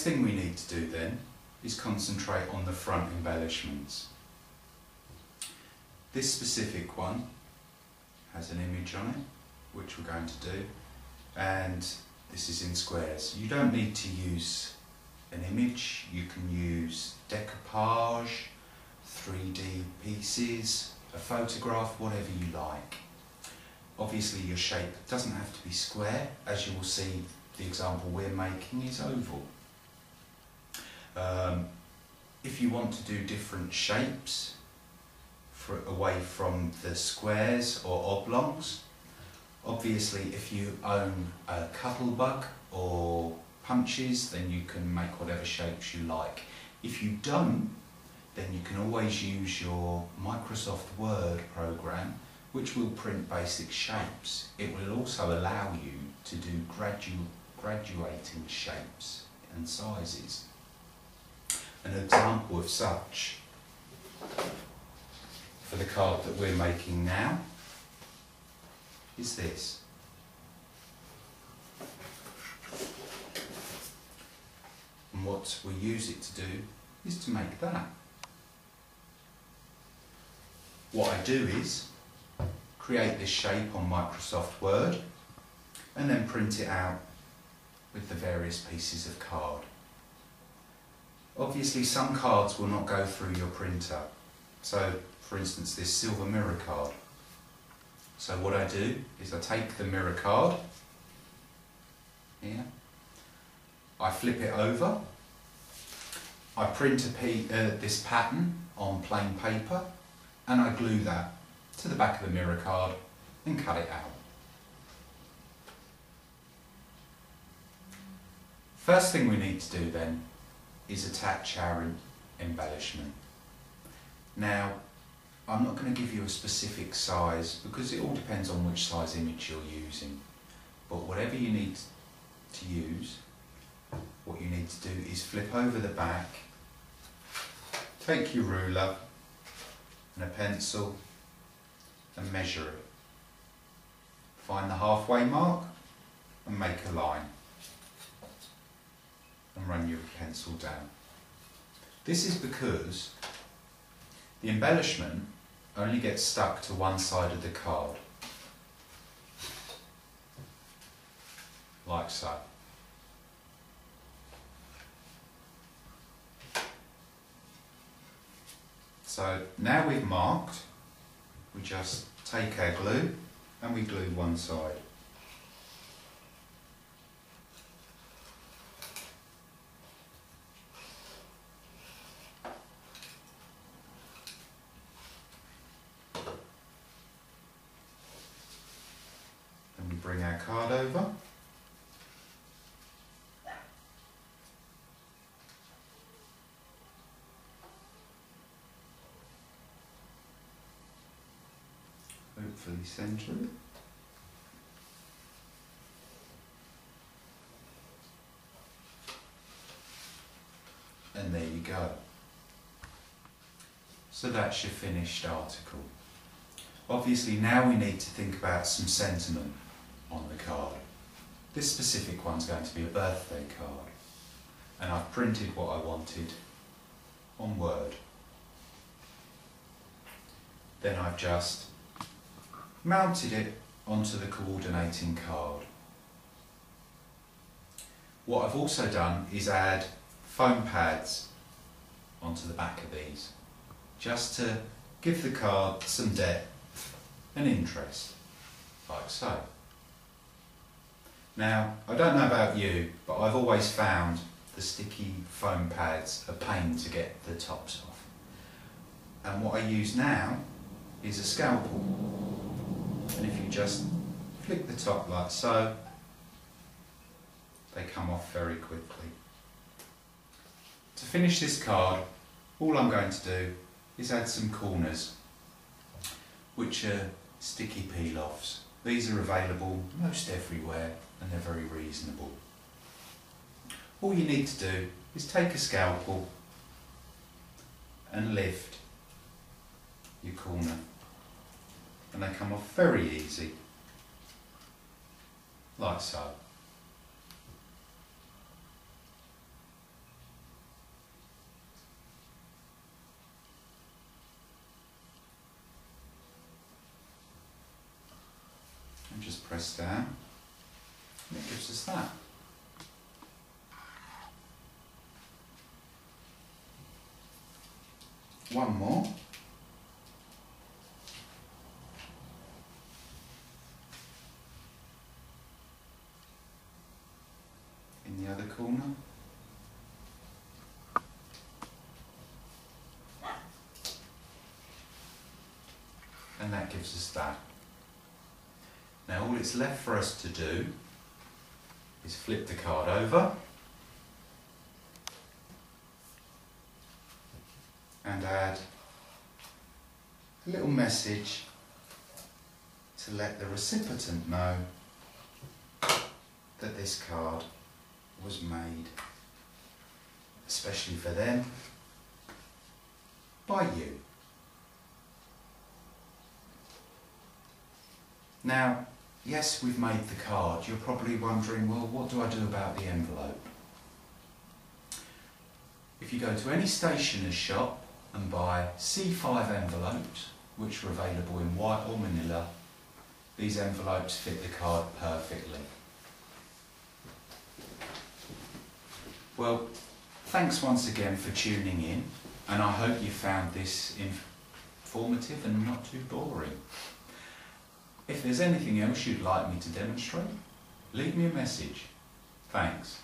thing we need to do then is concentrate on the front embellishments. This specific one has an image on it, which we're going to do, and this is in squares. You don't need to use an image, you can use decoupage, 3D pieces, a photograph, whatever you like. Obviously your shape doesn't have to be square, as you will see the example we're making is oval. If you want to do different shapes away from the squares or oblongs, obviously if you own a Cuttlebug or punches, then you can make whatever shapes you like. If you don't, then you can always use your Microsoft Word program, which will print basic shapes. It will also allow you to do graduating shapes and sizes. An example of such for the card that we're making now is this. And what we use it to do is to make that. What I do is create this shape on Microsoft Word and then print it out with the various pieces of card. Obviously some cards will not go through your printer. So for instance this silver mirror card. So what I do is I take the mirror card here, I flip it over, I print this pattern on plain paper and I glue that to the back of the mirror card and cut it out. First thing we need to do then is attach our embellishment. Now, I'm not going to give you a specific size because it all depends on which size image you're using. But whatever you need to use, what you need to do is flip over the back, take your ruler and a pencil and measure it. Find the halfway mark and make a line. And run your pencil down. This is because the embellishment only gets stuck to one side of the card, like so. So now we've marked, we just take our glue and we glue one side. Bring our card over. Hopefully centre it. And there you go. So that's your finished article. Obviously now we need to think about some sentiment on the card. This specific one's going to be a birthday card and I've printed what I wanted on Word. Then I've just mounted it onto the coordinating card. What I've also done is add foam pads onto the back of these just to give the card some depth and interest, like so. Now, I don't know about you, but I've always found the sticky foam pads a pain to get the tops off. And what I use now is a scalpel. And if you just flick the top like so, they come off very quickly. To finish this card, all I'm going to do is add some corners, which are sticky peel-offs. These are available most everywhere and they're very reasonable. All you need to do is take a scalpel and lift your corner and they come off very easy, like so. press down, and it gives us that. One more. In the other corner. And that gives us that. Now all it's left for us to do is flip the card over and add a little message to let the recipient know that this card was made especially for them by you. Now, yes, we've made the card. You're probably wondering, well, what do I do about the envelope? If you go to any stationer's shop and buy C5 envelopes, which are available in white or manila, these envelopes fit the card perfectly. Well, thanks once again for tuning in, and I hope you found this informative and not too boring. If there's anything else you'd like me to demonstrate, leave me a message. Thanks.